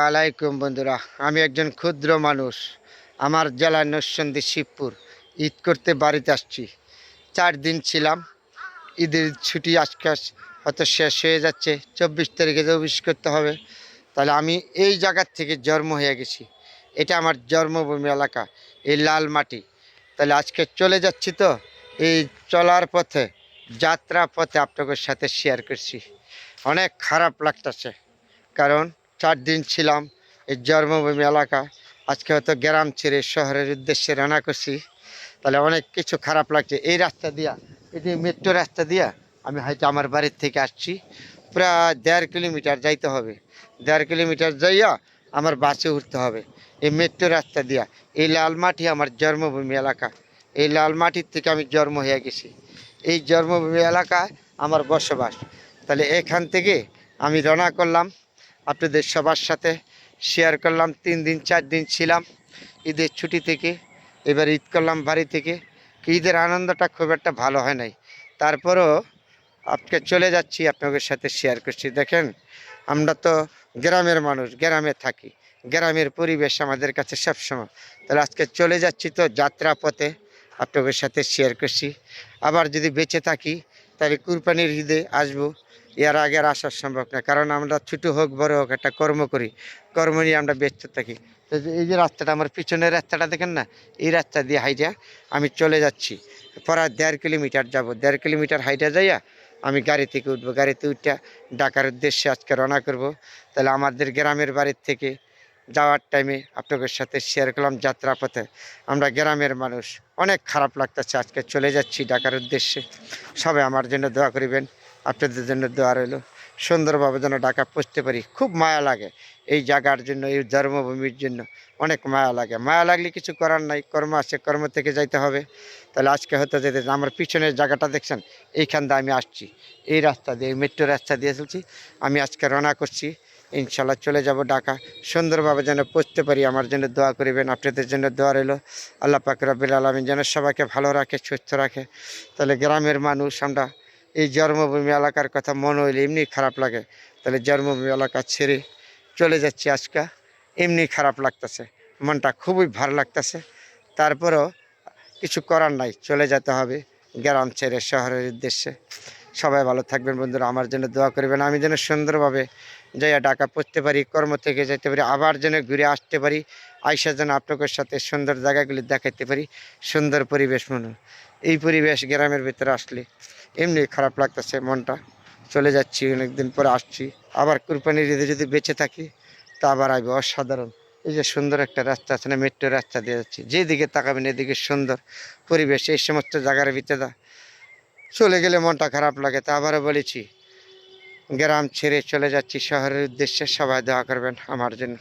আলাইকুম বন্ধুরা, আমি একজন ক্ষুদ্র মানুষ। আমার জেলা নরসিংদী শিবপুর। ঈদ করতে বাড়িতে আসছি। 4 দিন ছিলাম। ঈদের ছুটি আজকে হয়তো শেষ হয়ে যাচ্ছে। 24 তারিখে যে অফিস করতে হবে। তাহলে আমি এই জায়গার থেকে জন্ম হয়ে গেছি। এটা আমার জন্মভূমি এলাকা, এই লাল মাটি। তাহলে আজকে চলে যাচ্ছি, তো এই চলার পথে, যাত্রা পথে আপনাদের সাথে শেয়ার করছি। অনেক খারাপ লাগতেছে, কারণ 4 দিন ছিলাম এই জন্মভূমি এলাকা। আজকে হয়তো গ্রাম ছেড়ে শহরের উদ্দেশ্যে রান্না করছি। তাহলে অনেক কিছু খারাপ লাগছে। এই রাস্তা দিয়া, এটি মেট্রো রাস্তা দিয়া আমি হয়তো আমার বাড়ির থেকে আসছি। প্রায় 1.5 কিলোমিটার যাইতে হবে। 1.5 কিলোমিটার যাইয়া আমার বাসে উঠতে হবে এই মেট্রো রাস্তা দিয়া। এই লালমাটি আমার জন্মভূমি এলাকা। এই লালমাটির থেকে আমি জন্ম হয়ে গেছি। এই জন্মভূমি এলাকায় আমার বসবাস। তাহলে এখান থেকে আমি রওনা করলাম, আপনাদের সবার সাথে শেয়ার করলাম। 3 দিন 4 দিন ছিলাম ঈদের ছুটি থেকে। এবার ঈদ করলাম বাড়ি থেকে। ঈদের আনন্দটা খুব একটা ভালো হয় নাই, তারপরও আজকে চলে যাচ্ছি, আপনাদের সাথে শেয়ার করছি। দেখেন, আমরা তো গ্রামের মানুষ, গ্রামে থাকি। গ্রামের পরিবেশ আমাদের কাছে সবসময়। তাহলে আজকে চলে যাচ্ছি, তো যাত্রা পথে আপনাদের সাথে শেয়ার করছি। আবার যদি বেঁচে থাকি তাহলে কুরবানির ঈদে আসবো। এর আগে আর আসার সম্ভব না, কারণ আমরা ছোটো হোক বড় হোক একটা কর্ম করি, কর্ম নিয়ে আমরা ব্যস্ত থাকি। তো এই যে রাস্তাটা, আমার পিছনের রাস্তাটা দেখেন না, এই রাস্তা দিয়ে হাইটা আমি চলে যাচ্ছি। প্রায় 1.5 কিলোমিটার যাব। 1.5 কিলোমিটার হাইটা যাইয়া আমি গাড়ি থেকে উঠবো। গাড়িতে উঠে ঢাকার উদ্দেশ্যে আজকে রওনা করব। তাহলে আমাদের গ্রামের বাড়ির থেকে যাওয়ার টাইমে আপনাদের সাথে শেয়ার করলাম যাত্রা পথে। আমরা গ্রামের মানুষ, অনেক খারাপ লাগতেছে। আজকে চলে যাচ্ছি ঢাকার উদ্দেশ্যে। সবাই আমার জন্য দোয়া করিবেন, আপনাদের জন্য দোয়া রইল। সুন্দরভাবে যেন ঢাকা পৌঁছতে পারি। খুব মায়া লাগে এই জায়গার জন্য, এই জন্মভূমির জন্য অনেক মায়া লাগে। মায়া লাগলে কিছু করার নাই, কর্ম আছে, কর্ম থেকে যাইতে হবে। তাহলে আজকে হতে যেতে আমার পিছনের জায়গাটা দেখছেন, এইখান দিয়ে আমি আসছি। এই রাস্তা দিয়ে, এই মেট্রো রাস্তা দিয়ে চলছি। আমি আজকে রওনা করছি, ইনশাল্লাহ চলে যাব ঢাকা। সুন্দরভাবে যেন পৌঁছতে পারি, আমার জন্য দোয়া করিবেন, আপনাদের জন্য দোয়া রইল। আল্লাহ পাক রব্বুল আলামিন যেন সবাইকে ভালো রাখে, সুস্থ রাখে। তাহলে গ্রামের মানুষ আমরা, এই জন্মভূমি এলাকার কথা মনে হইলে এমনি খারাপ লাগে। তাহলে জন্মভূমি এলাকা ছেড়ে চলে যাচ্ছি আজকে, এমনি খারাপ লাগতেছে, মনটা খুবই ভালো লাগতেছে। তারপরেও কিছু করার নাই, চলে যেতে হবে গ্রাম ছেড়ে শহরের উদ্দেশ্যে। সবাই ভালো থাকবেন বন্ধুরা, আমার জন্য দোয়া করবেন। আমি যেন সুন্দরভাবে যাইয়া ঢাকা পড়তে পারি, কর্ম থেকে যেতে পারি, আবার যেন ঘুরে আসতে পারি। আইসা যেন আপনাদের সাথে সুন্দর জায়গাগুলি দেখাইতে পারি, সুন্দর পরিবেশ মনে। এই পরিবেশ গ্রামের ভিতরে আসলে এমনি খারাপ লাগতেছে মনটা। চলে যাচ্ছি, অনেকদিন পরে আসছি। আবার কুরবানির ঈদে যদি বেঁচে থাকি তা আবার আসবে। অসাধারণ এই যে সুন্দর একটা রাস্তা আছে না, মেট্রো রাস্তা দিয়ে যাচ্ছি। যেদিকে তাকাবেন এদিকে সুন্দর পরিবেশ। এই সমস্ত জায়গার ভিতরে চলে গেলে মনটা খারাপ লাগে। তা আবারও বলেছি, গ্রাম ছেড়ে চলে যাচ্ছি শহরের উদ্দেশ্যে। সবাই দোয়া করবেন আমার জন্য।